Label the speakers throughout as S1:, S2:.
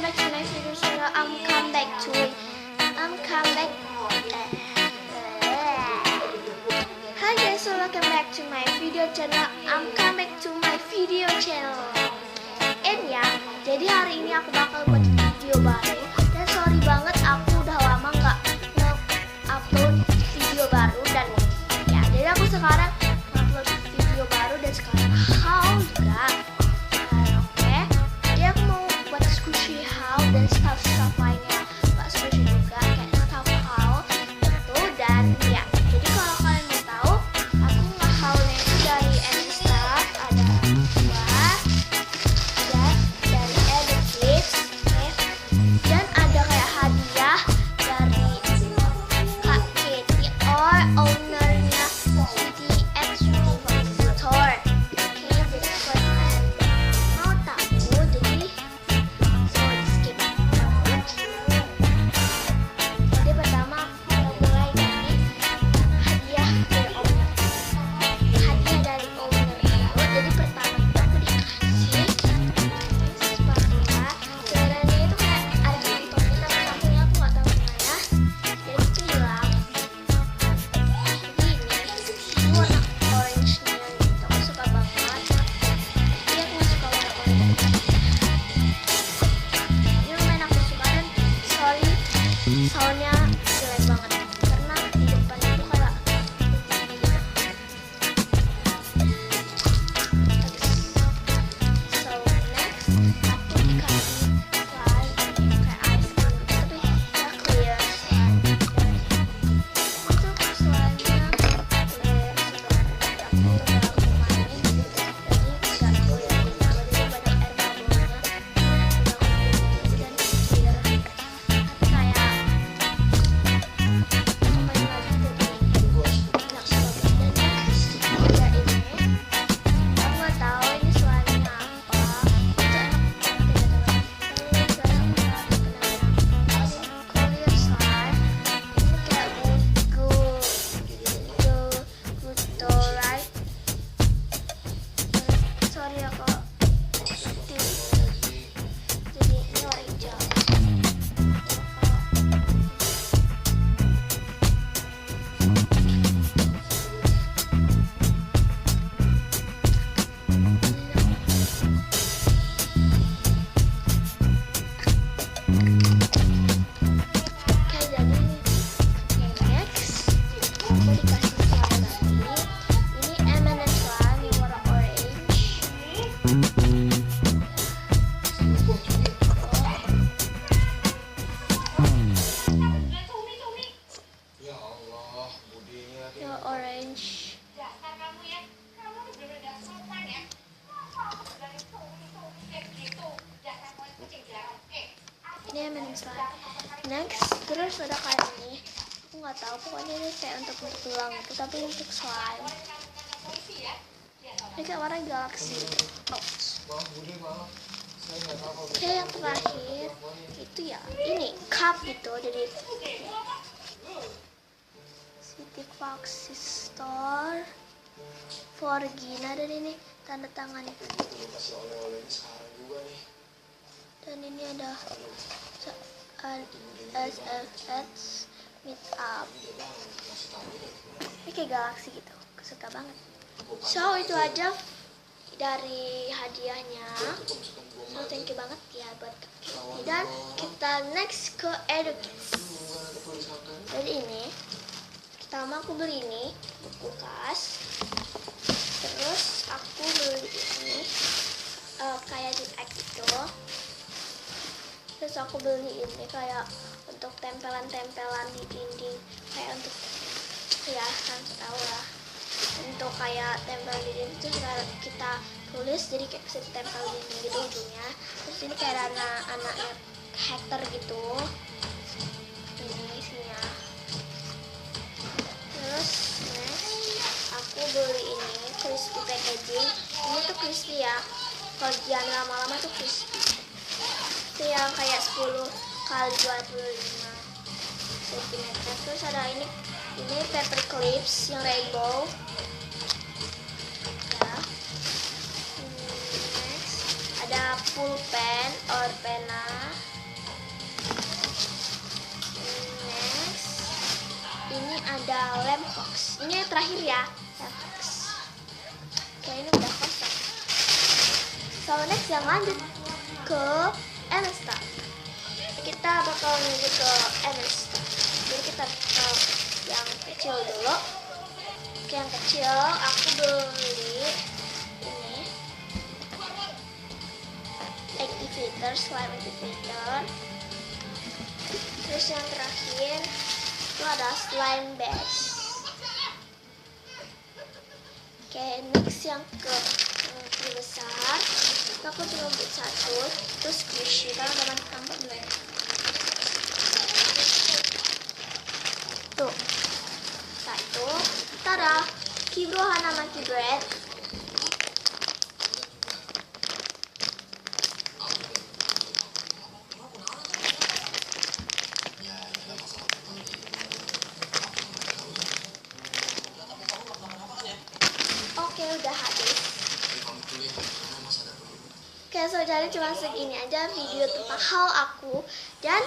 S1: welcome back to my video channel. Hi guys, so welcome back to my video channel. And ya, jadi hari ini aku bakal buat video baru. Dan sorry banget aku udah lama nggak upload video baru. Dan ya, jadi aku sekarang upload video baru dan sekarang haul juga. Oke, jadi aku mau buat squishy haul dan stuff lainnya. Nggak squishy juga, kayak stuff haul itu. Dan ya, jadi kalau kalian mau tahu, aku nge-haulnya itu dari Any Stuff, ada dua, dan dari Any Gifts, oke. Dan ada kayak hadiah dari Kak Katie or ownernya Sweetie at Sweetie Box Store. Oke, jadi buat kalian mau tahu, jadi so skip. Jadi pertama aku mulai dari hadiah dari owner. Hadiah dari owner itu, jadi pertama itu aku dikasih spatula. Sebenarnya itu kayak ada kantongnya, tapi kantongnya aku nggak tahu gimana. Jadi itu hilang. Jadi ini warna orange-nya gitu, aku suka banget. Tapi aku nggak suka warna orange. Ini lumayan aku suka dan sorry soundnya jelek banget karena di depan itu kayak so next aku dikasih slime kayak ice cream tapi ya clear slime. Untuk slime-nya clear sebenarnya aku udah aku mainin jadi nggak clear gitu, jadi banyak air bubble-nya dan clear kayak kembali lagi jadi enak banget. Dan next ada ini, aku nggak tahu ini slime-nya apa, itu enak banget ya teman-teman. Terus ada clear slime, ini kayak right. Sorry ya kok jadi ini warna hijau. Oke, jadi next aku dikasih slime lagi. Ini M&M slime yang warna orange.
S2: Ya Allah, budinya
S1: Ya orange.
S3: Dasar kamu ya, kamu tuh bener-bener sopan ya. Masa dari gitu, dasar kamu kucing jarang.
S1: Ini M&M slime. Next, terus ada kayak ini. Aku nggak tahu, pokoknya ini kayak untuk tulang itu, tapi untuk slime. Ini kayak warna galaxy. Oh.
S2: maaf Budi, maaf. Saya nggak tahu kalau
S1: Oke, yang terakhir itu ya ini cup gitu. Jadi City Fox Store for Gina, dan ini tanda tangan.
S2: kasih oleh-oleh ini sekarang juga nih.
S1: Dan ini ada SFX Meet Up.
S2: Kasih tahu deh.
S1: Ini kayak galaksi gitu, aku suka banget. So itu aja dari hadiahnya. So thank you banget ya buat Kak Katie. Dan kita next ke Edukids. Jadi ini pertama aku beli ini kulkas. Terus aku beli ini kayak di egg gitu. Terus aku beli ini kayak untuk tempelan-tempelan di dinding, kayak untuk hiasan, tahu lah. Untuk kayak tempel di dinding itu kita tulis, jadi kayak bisa ditempel di dinding gitu ujungnya. Terus ini kayak anaknya hacker gitu. Ini isinya. Terus next aku beli ini crispy packaging. Ini tuh crispy ya, kalau jangan lama-lama tuh crispy. Itu yang kayak 10 kali 25 cm. Terus ada ini paper clips yang rainbow ya. Next ada pulpen or pena. Ini yang terakhir ya. Kayak ini udah kosong. So next yang lanjut ke MS Star. Kita bakal lanjut ke MS Star. Jadi kita yang kecil dulu. Oke, yang kecil aku beli ini activator, slime activator. Terus yang terakhir itu ada slime base. Oke, next yang ke besar. Aku cuma beli satu, terus squishy karena udah tampak belum. Tuh, satu. Tada, Kibro Hana Monkey Bread. Oke, udah habis. Oke, so jadi cuma segini aja video tentang haul aku. Dan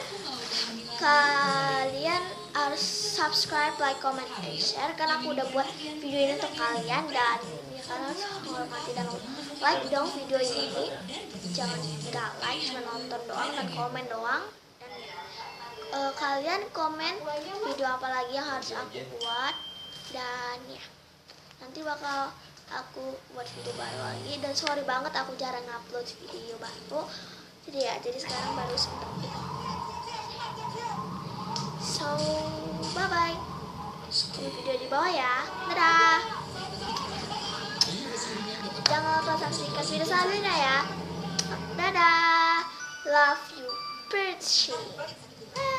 S1: kalian harus subscribe, like, comment, and share karena aku udah buat video ini untuk kalian. Dan ya, kalian harus hormati dan like dong video ini. Jangan nggak like, cuma nonton doang dan komen doang. Dan kalian komen video apa lagi yang harus aku buat. Dan ya, nanti bakal aku buat video baru lagi. Dan sorry banget aku jarang upload video baru. Jadi sekarang baru sebentar. So bye bye. Ini video di bawah ya. Dadah. Jangan lupa saksikan video selanjutnya ya. Dadah. Love you, Percy. Bye.